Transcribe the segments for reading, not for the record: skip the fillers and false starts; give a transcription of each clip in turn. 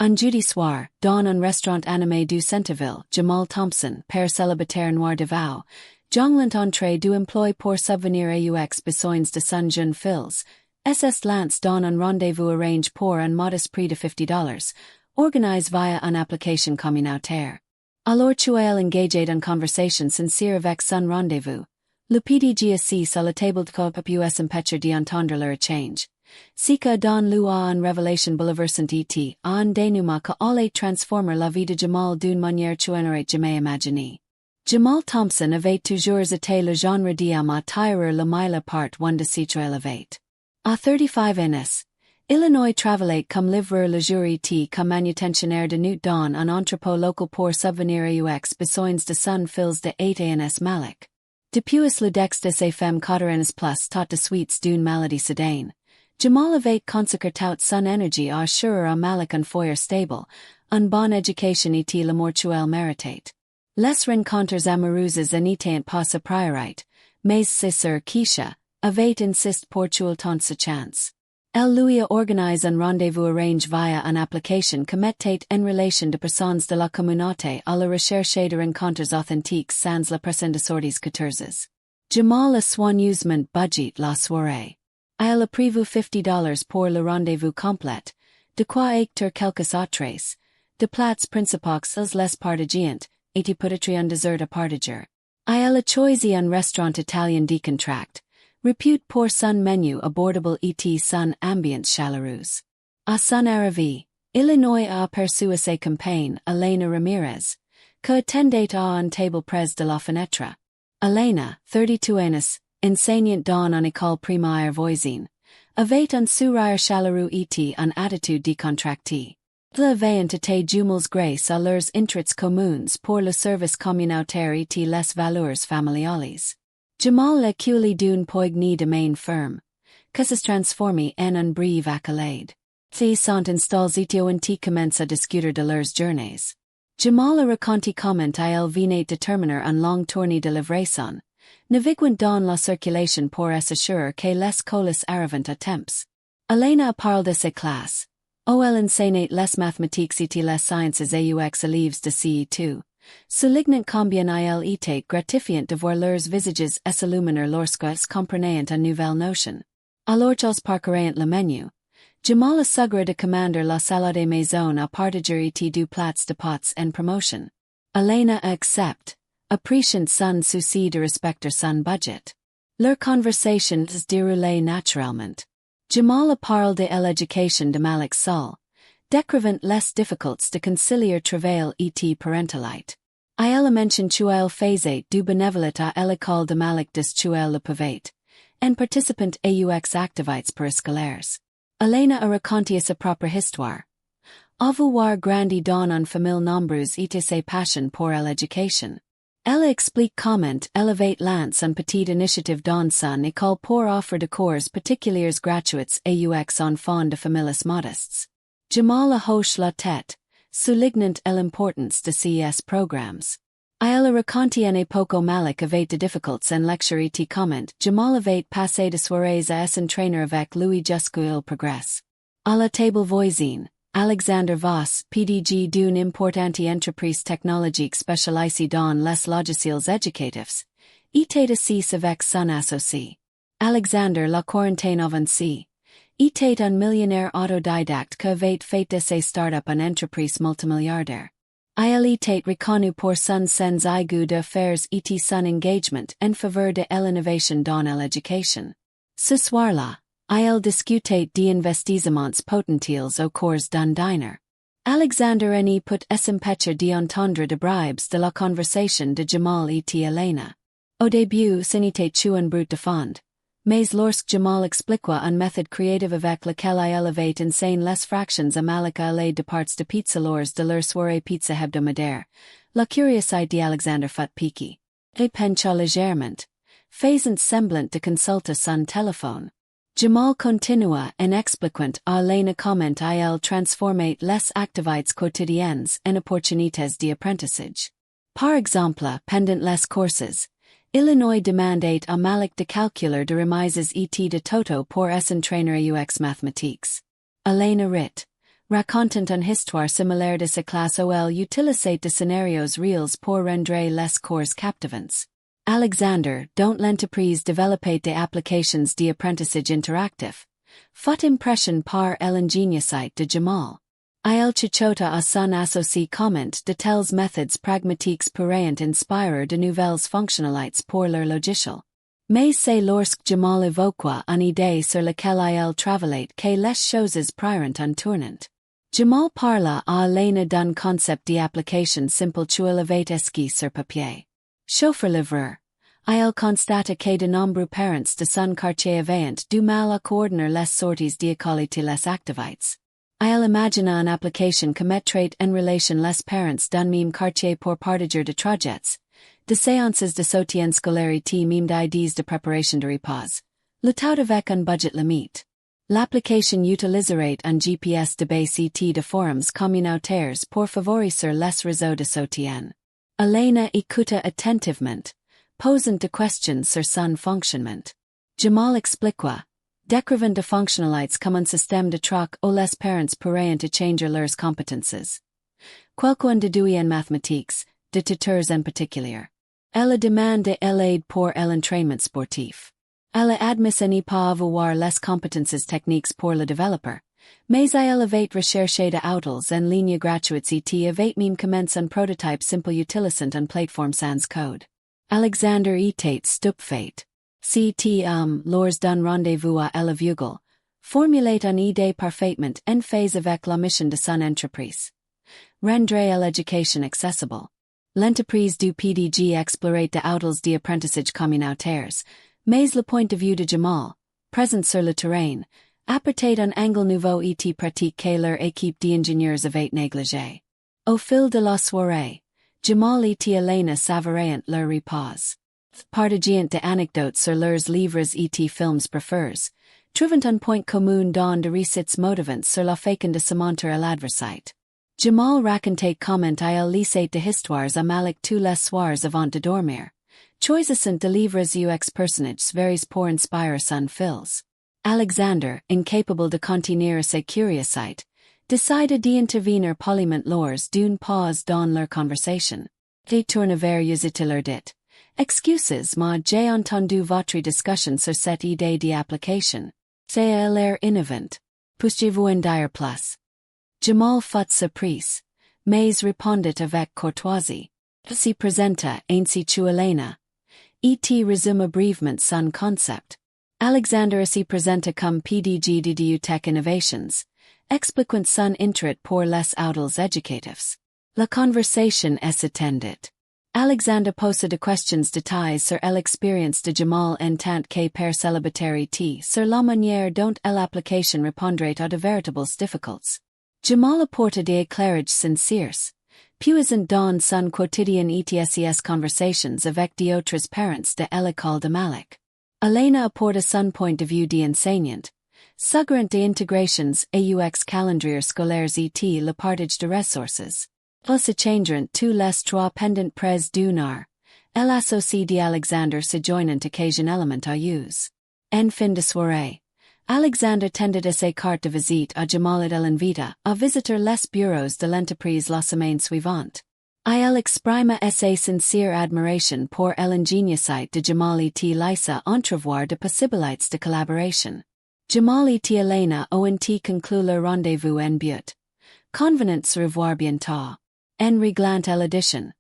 Un jeudi soir, dans un restaurant animé du Centreville, Jamal Thompson, père célibataire noir devout, jonglent entrée du emploi pour subvenir aux besoins de son jeune fils, est lance dans un rendez-vous arrange pour un modeste prix de $50, organisé via une application communautaire. Alors Chuel engaged en conversation sincère avec son rendez-vous. Le PDG assis à la table de coupe us empêcher d'entendre leur échange. Sika don lua en révélation bouleversant et en dénouement que allait transformer la vie de Jamal d'une manière tu n'aurais jamais imaginée. Jamal Thompson avait toujours été le genre d'homme à tirer le mille part one de s'être élevé. À 35 ans, Illinois travaillait comme livreur le jour et comme manutentionnaire de nuit dans un entrepôt local pour subvenir aux besoins de son fils de 8 ans Malik. Depuis le dex de ses femmes 4 ans plus tot de suites d'une maladie soudaine. Jamal avait consacré toute son énergie à assurer à Malik un foyer stable, une bonne éducation et la mortuelle méritate. Les rencontres amoureuses n'étaient pas sa priorité, mais sa sœur Keisha avait insisté pour tuer tant sa chance. Elle lui a organisé un rendez-vous arrangé via une application que mettait en relation de personnes de la communauté à la recherche de rencontres authentiques sans la pression de sorties coûteuses. Jamal a soigneusement budget la soirée. Elle a prévu $50 pour le rendez-vous complet, de quoi acter quelques autres, de plats principaux les partageant, et peut-être un dessert à partager. Elle a choisi un restaurant italien décontracté, repute pour son menu abordable et son ambiance chaleureuse. À son arrivée, Illinois a aperçu à ses compagnes Elena Ramirez, que attendait à un table près de la fenêtre. Elena, 32 ans, enseignante dans une école primaire voisine, avait un sourire chaleureux et une attitude décontractée. Elle avait été jumelles grâce à leurs intérêts communs pour le service communautaire et les valeurs familiales. Jamal a culé d'une poignée de main ferme, que se transformé en un brève accolade. Ils sont installés et ont commencé à discuter de leurs journées. Jamal a raconté comment il venait de terminer une longue tournée de livraison, naviguant dans la circulation pour s'assurer que les colis arrivent à temps. Elena a parlé de ses classes. Elle enseignait les mathématiques et les sciences aux élèves de CE2. Soulignant combien il était gratifiant de voir leurs visages s'illuminer lorsqu'ils comprenaient une nouvelle notion. Alors qu'ils parcouraient le menu, Jamal a suggéré de commander la salade maison à partager et du plats de potes en promotion. Elena accepte, appréciant son souci de respecter son budget. Leur conversation se déroulait naturellement. Jamal a parlé de l'éducation de Malik Sol, décrivant les difficultés de concilier travail et parentalité. Il a mentionné qu'il faisait du bénévolat à l'école de Malik des le Pavet, en participant aux activités périscolaires. Elena a raconté sa propre histoire. Avoir grandi dans une famille nombreuse et ses passions pour l'éducation. Elle explique comment elle avait lancé une petite initiative dans son école pour offrir des cours particuliers gratuits aux enfants de familles modestes. Jamal a hoché la tête, soulignant l'importance de ces programmes. Il a raconté une époque où Malik avait de difficultés en lecture et comment Jamal avait passé de soirées à s'entraîner avec lui jusqu'où progresse. À la table voisine, Alexander Voss, PDG d'une importante entreprise technologique spécialisée dans les logiciels éducatifs, était assis avec son associé. Alexander la quarantaine avancée, était un millionnaire autodidacte qui avait fait de ses startups une entreprise multimilliardaire. Il était reconnu pour son sens aigu d'affaires et son engagement en faveur de l'innovation dans l'éducation. Ce soir-là, il discutait d'investissements potentiels au cours d'un dîner. Alexander n'y put s'empêcher d'entendre de bribes de la conversation de Jamal et Elena. Au début ce n'était qu'un brut de fond, mais lorsque Jamal expliqua une méthode créative avec laquelle il avait enseigné les fractions à Malik à l'aide de parts de pizza lors de leur soirée pizza hebdomadaire, la curiosité d'Alexander fut piquée. Il pencha légèrement, faisant semblant de consulter son téléphone. Jamal continua en expliquant à Elena comment il transformait les activités quotidiennes en opportunités d'apprentissage. Par exemple, pendant les courses, Illinois demandait à Malik de calculer de remises et de toto pour s'entraîner aux mathématiques. Elena rit, Racontant une histoire similaire de sa classe ol utilisate de scénarios réels pour rendre les cours captivants. Alexander, dont l'entreprise développait des applications d'apprentissage interactif. Fut impression par l'ingéniosité de Jamal. Il chuchota à son associé comment de telles méthodes pragmatiques pourraient inspirer de nouvelles fonctionnalités pour leur logiciel. Mais c'est lorsque Jamal évoqua une idée sur laquelle il travaillait que les choses prirent un tournant. Jamal parla à Elena d'un concept d'application simple qu'il avait esquissé sur papier. Chauffeur-livreur. Il constate que de nombreux parents de son quartier avaient du mal à coordonner les sorties d'école et les activités. Il imagina une application que mettrait en relation les parents d'un même quartier pour partager de trajets, de séances de soutien scolaire et même d'idées de préparation de repas, le tout avec un budget limite. L'application utiliserait un GPS de base et de forums communautaires pour favoriser les réseaux de soutien. Elena écouta attentivement, posant de questions sur son fonctionnement. Jamal expliqua, décrivant de fonctionnalités comme un système de troc où les parents pourraient échanger leurs compétences. Quelqu'un déduit en mathématiques, de tuteurs en particulier. Elle demande de l'aide pour l'entraînement sportif. Elle admet ne pas avoir les compétences techniques pour le développeur, mais elle avait recherché de outils en ligne gratuits et avait même commencé un prototype simple utilisant une plateforme sans code. Alexander était stupéfait. Lors d'un rendez-vous à la Vugel, formulait une idée parfaitement en phase avec la mission de son entreprise. Rendre l'éducation accessible. L'entreprise du PDG explorait de outils d'apprentissage communautaires, mais le point de vue de Jamal, présent sur le terrain, apportait un angle nouveau et pratique que leur équipe d'ingénieurs avait négligé. Au fil de la soirée, Jamal et Elena savourant leur repas. Partageant de anecdotes sur leurs livres et films préférés, trouvant un point commun dans de récits motivants sur la façon de surmonter l'adversité. Jamal racontait comment il lisait de histoires à Malik tous les soirs avant de dormir, choisissant de livres ux personnages variés pour inspirer son fils. Alexander, incapable de contenir sa curiosité, décida d'intervenir poliment lors d'une pause dans leur conversation. Détourne vers leur dit. Excuses, j'ai entendu votre discussion sur cette idée d'application. C'est l'air innovant. Poussiez-vous en dire plus? Jamal fut surpris, mais répondit avec courtoisie. Si presenta ainsi tu Elena. Et résume brièvement son concept. Alexander si presenta comme PDG de Tech Innovations, expliquant son intérêt pour les outils éducatifs. La conversation s'étendit. Alexander posa de questions détaillées sur l'expérience de Jamal en tant que père célibataire et sur la manière dont l'application répondrait à de véritables difficultés. Jamal apporta des éclairages sincères, puisant dans son quotidien et ses conversations avec d'autres parents de l'école de Malik. Elena apporta son point de vue d'enseignant, suggérant de intégrations aux calendriers scolaires et le partage de ressources. Plus changerant tous les trois pendant près d'une heure, l'associé d'Alexander se joignant occasionnellement à use. En fin de soirée, Alexander tendait ses cartes de visite à Jamal et l'invita à visiter les bureaux de l'entreprise la semaine suivante. Il exprima sa sincère admiration pour l'ingéniosité de Jamal et laissa entrevoir de possibilités de collaboration. Jamal et Elena ont conclu le rendez-vous en but. Convenant se revoir bientôt. En réglant l'addition.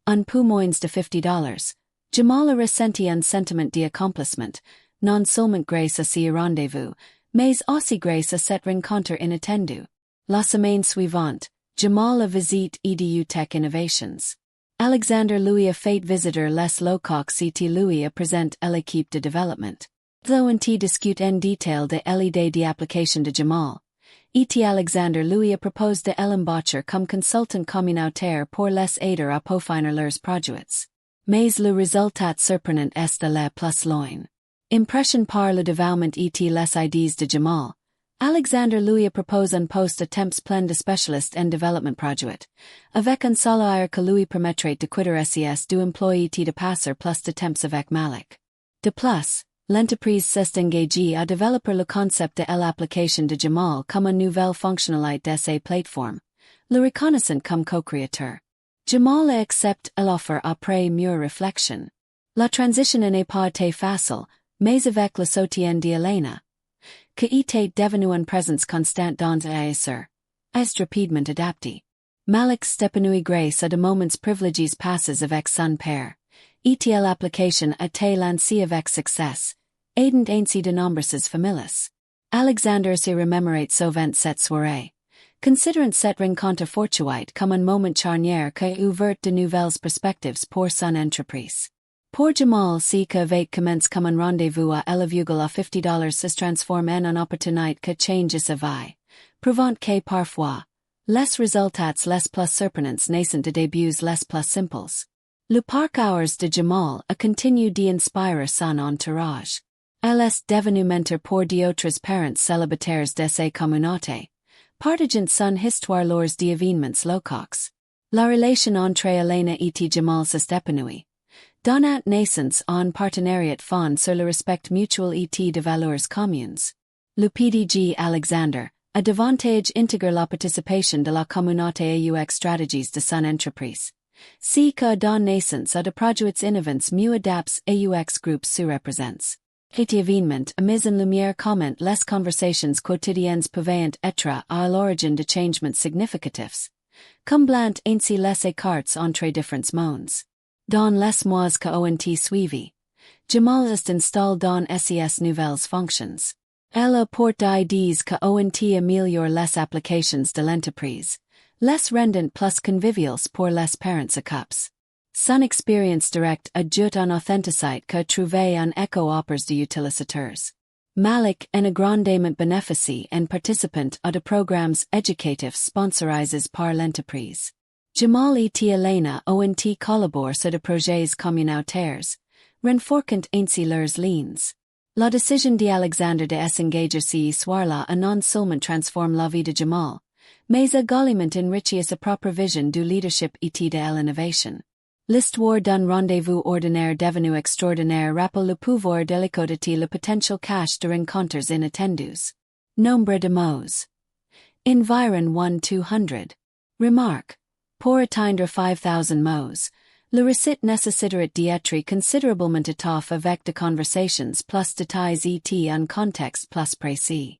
Un peu moins de $50, Jamal a ressenti un sentiment d'accomplissement, non seulement grâce à ce rendez-vous, mais aussi grâce à cette rencontre inattendue. La semaine suivante, Jamal a visité EDU Tech Innovations. Alexander lui a fait visiter les locaux et lui a présenté l'équipe de développement. Though discute en détail de l'idée d'application de Jamal. Alexander lui a proposé de l'embaucher comme consultant communautaire pour les aider à peaufiner leurs projets. Mais le résultat surprenant est de la plus loin. Impression par le dévouement et les idées de Jamal, Alexander lui a proposé un poste à temps plein de spécialiste en développement projet, avec un salaire que lui permettrait de quitter ses du emploi et de passer plus de temps avec Malik. De plus, L'entreprise s'est engagée à développer le concept de l'application de Jamal comme une nouvelle fonctionnalité de sa plateforme, le reconnaissant comme co-créateur. Jamal accepte l'offre après mûre réflexion. La transition n'est pas été facile, mais avec le soutien d'Elena, qui était devenue une présence constante dans l'ASR, est rapidement adapté. Malik s'épanouit grâce à de moments privilégiés passés avec son père. L'application a été lancée avec succès, aidant ainsi de nombreuses familles. Alexander se remémorate souvent cette soirée, considérant cette rencontre fortuite comme un moment charnière qui ouvert de nouvelles perspectives pour son entreprise. Pour Jamal, ce que avait commencé comme un rendez-vous à $50 se transforme en une opportunité que change sa vie, prouvant que parfois, les résultats les plus surprenants naissent de débuts les plus simples. Le parcours de Jamal a continué d'inspirer son entourage. Elle est devenue mentor pour d'autres parents célibataires de sa communauté, partageant son histoire lors d'événements locaux. La relation entre Elena et Jamal s'est épanouie, donnant naissance à un partenariat fondé sur le respect mutuel et de valeurs communes. Le PDG Alexander a davantage intégré la participation de la communauté aux stratégies de son entreprise. Ce que donne naissance à de projets innovants mieux adaptés aux groupes sous-représents. Cet événement a mis en lumière comment les conversations quotidiennes pouvaient être à l'origine de changements significatifs, comblant ainsi les écarts entre différents mondes. Dans les mois que ont suivi, Jamal est installé dans ses nouvelles fonctions. Elle apporte ideas que ont amélioré les applications de l'entreprise, les rendant plus conviviales pour les parents équipes. Son expérience directe ajoute un authenticité que trouve un écho auprès de utilisateurs. Malik en grandement bénéficie en participant à de programmes éducatifs sponsorisés par l'entreprise. Jamal et Elena ont collaboré sur de projets communautaires, renforçant ainsi leurs liens. La décision d'Alexander de s'engager ce soir-là a non seulement transformé la vie de Jamal, mais également enrichi sa propre vision du leadership et de l'innovation. L'histoire d'un rendez-vous ordinaire devenu extraordinaire rappelle le pouvoir délicat et le potentiel cache de rencontres inattendues. Nombre de mots. Environ 1-200. Remarque. Pour atteindre 5000 mots, le récit nécessiterait d'être considérablement étoffé avec de conversations plus détails et un contexte plus précis.